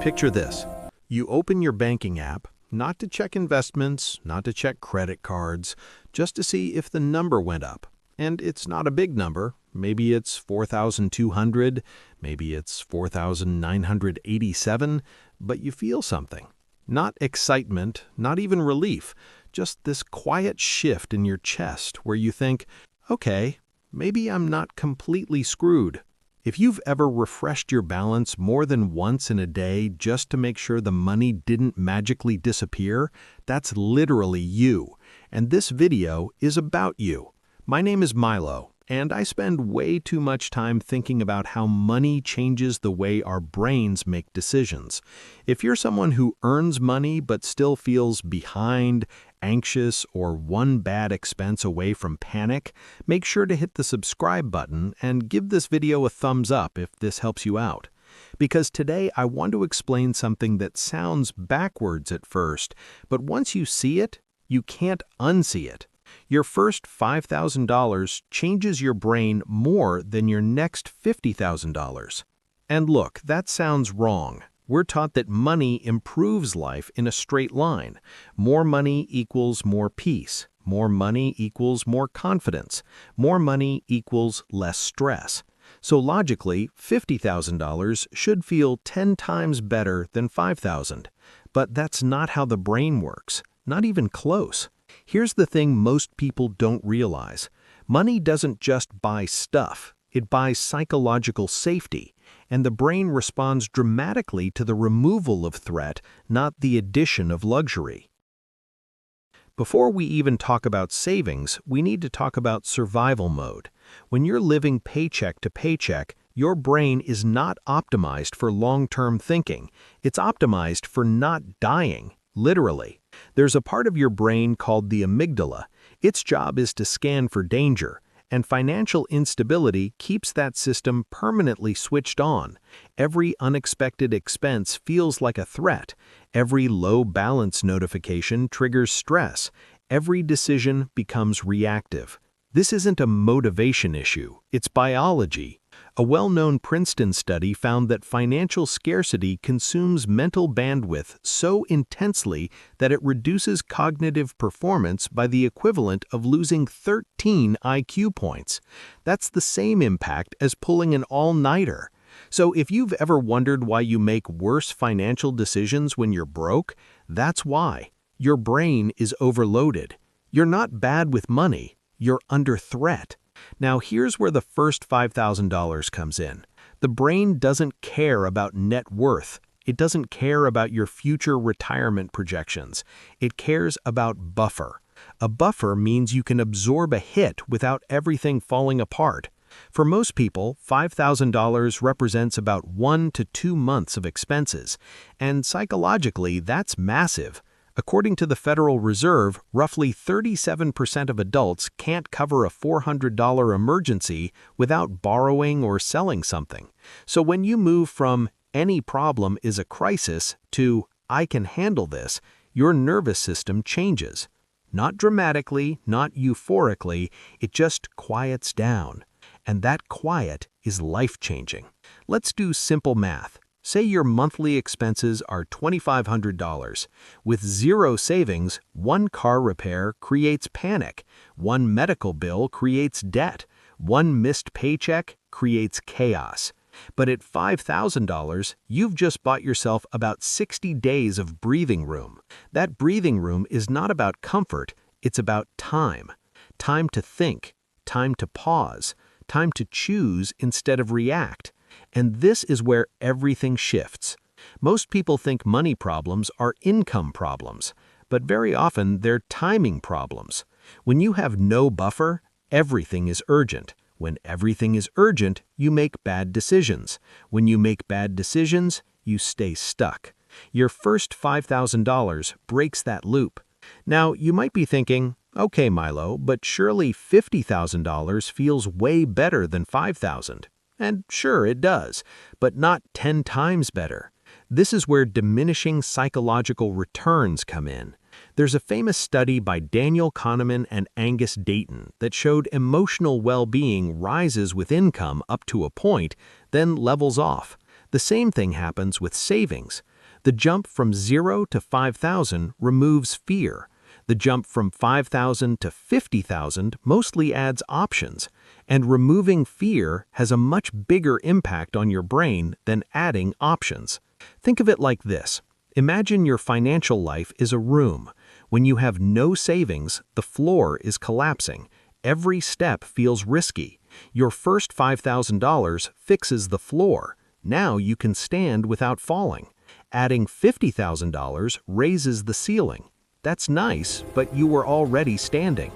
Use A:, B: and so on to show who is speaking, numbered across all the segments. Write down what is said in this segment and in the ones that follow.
A: Picture this. You open your banking app, not to check investments, not to check credit cards, just to see if the number went up. And it's not a big number. Maybe it's 4,200, maybe it's 4,987, but you feel something. Not excitement, not even relief, just this quiet shift in your chest where you think, okay, maybe I'm not completely screwed. If you've ever refreshed your balance more than once in a day just to make sure the money didn't magically disappear, that's literally you. And this video is about you. My name is Milo, and I spend way too much time thinking about how money changes the way our brains make decisions. If you're someone who earns money but still feels behind, anxious, or one bad expense away from panic, make sure to hit the subscribe button and give this video a thumbs up if this helps you out. Because today I want to explain something that sounds backwards at first, but once you see it, you can't unsee it. Your first $5,000 changes your brain more than your next $50,000. And look, that sounds wrong. We're taught that money improves life in a straight line. More money equals more peace. More money equals more confidence. More money equals less stress. So logically, $50,000 should feel 10 times better than $5,000. But that's not how the brain works. Not even close. Here's the thing most people don't realize. Money doesn't just buy stuff. It buys psychological safety. And the brain responds dramatically to the removal of threat, not the addition of luxury. Before we even talk about savings, we need to talk about survival mode. When you're living paycheck to paycheck, your brain is not optimized for long-term thinking. It's optimized for not dying, literally. There's a part of your brain called the amygdala. Its job is to scan for danger, and financial instability keeps that system permanently switched on. Every unexpected expense feels like a threat. Every low balance notification triggers stress. Every decision becomes reactive. This isn't a motivation issue, it's biology. A well-known Princeton study found that financial scarcity consumes mental bandwidth so intensely that it reduces cognitive performance by the equivalent of losing 13 IQ points. That's the same impact as pulling an all-nighter. So if you've ever wondered why you make worse financial decisions when you're broke, that's why. Your brain is overloaded. You're not bad with money, you're under threat. Now here's where the first $5,000 comes in. The brain doesn't care about net worth. It doesn't care about your future retirement projections. It cares about buffer. A buffer means you can absorb a hit without everything falling apart. For most people, $5,000 represents about 1 to 2 months of expenses, and psychologically that's massive. According to the Federal Reserve, roughly 37% of adults can't cover a $400 emergency without borrowing or selling something. So when you move from "any problem is a crisis" to "I can handle this," your nervous system changes. Not dramatically, not euphorically, it just quiets down. And that quiet is life-changing. Let's do simple math. Say your monthly expenses are $2,500. With zero savings, one car repair creates panic, one medical bill creates debt, one missed paycheck creates chaos. But at $5,000, you've just bought yourself about 60 days of breathing room. That breathing room is not about comfort, it's about time. Time to think, time to pause, time to choose instead of react. And this is where everything shifts. Most people think money problems are income problems, but very often they're timing problems. When you have no buffer, everything is urgent. When everything is urgent, you make bad decisions. When you make bad decisions, you stay stuck. Your first $5,000 breaks that loop. Now, you might be thinking, okay, Milo, but surely $50,000 feels way better than $5,000. And sure, it does, but not 10 times better. This is where diminishing psychological returns come in. There's a famous study by Daniel Kahneman and Angus Deaton that showed emotional well-being rises with income up to a point, then levels off. The same thing happens with savings. The jump from 0 to 5,000 removes fear. The jump from 5,000 to 50,000 mostly adds options, and removing fear has a much bigger impact on your brain than adding options. Think of it like this. Imagine your financial life is a room. When you have no savings, the floor is collapsing. Every step feels risky. Your first $5,000 fixes the floor. Now you can stand without falling. Adding $50,000 raises the ceiling. That's nice, but you were already standing.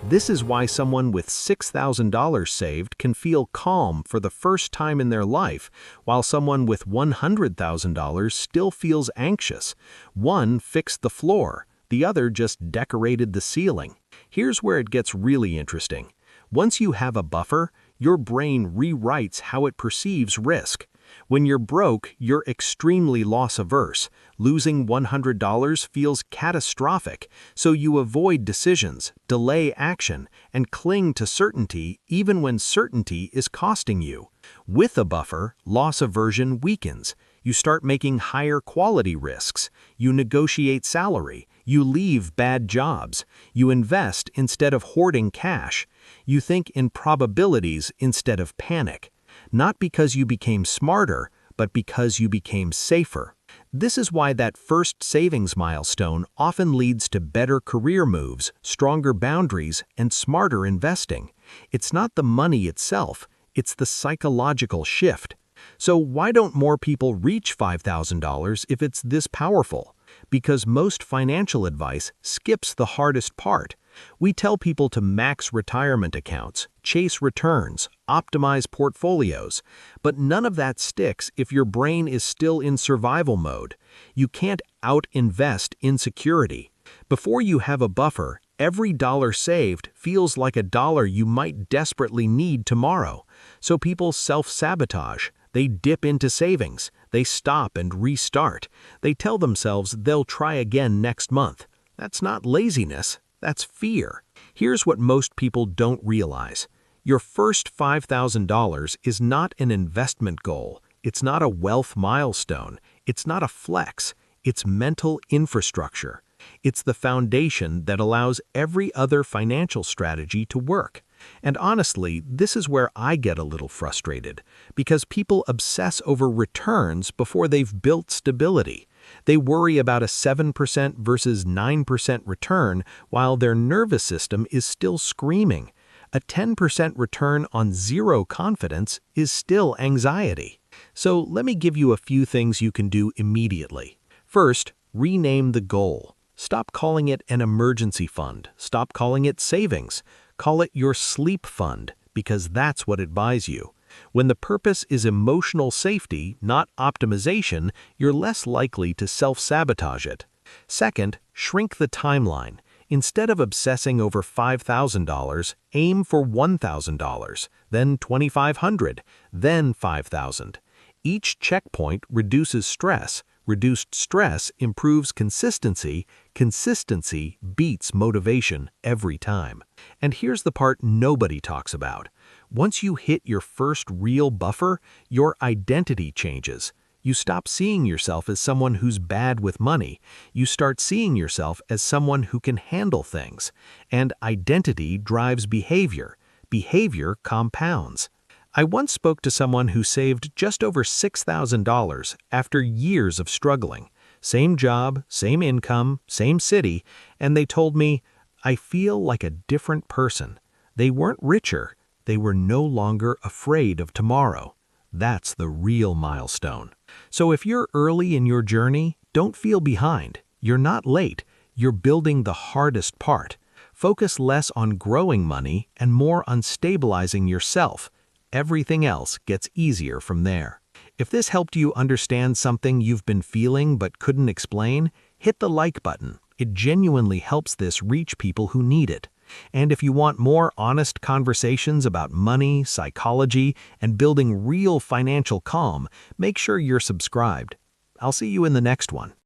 A: This is why someone with $6,000 saved can feel calm for the first time in their life, while someone with $100,000 still feels anxious. One fixed the floor, the other just decorated the ceiling. Here's where it gets really interesting. Once you have a buffer, your brain rewrites how it perceives risk. When you're broke, you're extremely loss-averse. Losing $100 feels catastrophic, so you avoid decisions, delay action, and cling to certainty even when certainty is costing you. With a buffer, loss aversion weakens. You start making higher quality risks. You negotiate salary. You leave bad jobs. You invest instead of hoarding cash. You think in probabilities instead of panic. Not because you became smarter, but because you became safer. This is why that first savings milestone often leads to better career moves, stronger boundaries, and smarter investing. It's not the money itself, it's the psychological shift. So why don't more people reach $5,000 if it's this powerful? Because most financial advice skips the hardest part. We tell people to max retirement accounts, chase returns, optimize portfolios, but none of that sticks if your brain is still in survival mode. You can't out-invest insecurity. Before you have a buffer, every dollar saved feels like a dollar you might desperately need tomorrow. So people self-sabotage. They dip into savings. They stop and restart. They tell themselves they'll try again next month. That's not laziness. That's fear. Here's what most people don't realize. Your first $5,000 is not an investment goal. It's not a wealth milestone. It's not a flex. It's mental infrastructure. It's the foundation that allows every other financial strategy to work. And honestly, this is where I get a little frustrated, because people obsess over returns before they've built stability. They worry about a 7% versus 9% return while their nervous system is still screaming. A 10% return on zero confidence is still anxiety. So let me give you a few things you can do immediately. First, rename the goal. Stop calling it an emergency fund. Stop calling it savings. Call it your sleep fund, because that's what it buys you. When the purpose is emotional safety, not optimization, you're less likely to self-sabotage it. Second, shrink the timeline. Instead of obsessing over $5,000, aim for $1,000, then $2,500, then $5,000. Each checkpoint reduces stress. Reduced stress improves consistency. Consistency beats motivation every time. And here's the part nobody talks about. Once you hit your first real buffer, your identity changes. You stop seeing yourself as someone who's bad with money. You start seeing yourself as someone who can handle things. And identity drives behavior. Behavior compounds. I once spoke to someone who saved just over $6,000 after years of struggling. Same job, same income, same city, and they told me, "I feel like a different person." They weren't richer, they were no longer afraid of tomorrow. That's the real milestone. So if you're early in your journey, don't feel behind. You're not late, you're building the hardest part. Focus less on growing money and more on stabilizing yourself. Everything else gets easier from there. If this helped you understand something you've been feeling but couldn't explain, hit the like button. It genuinely helps this reach people who need it. And if you want more honest conversations about money, psychology, and building real financial calm, make sure you're subscribed. I'll see you in the next one.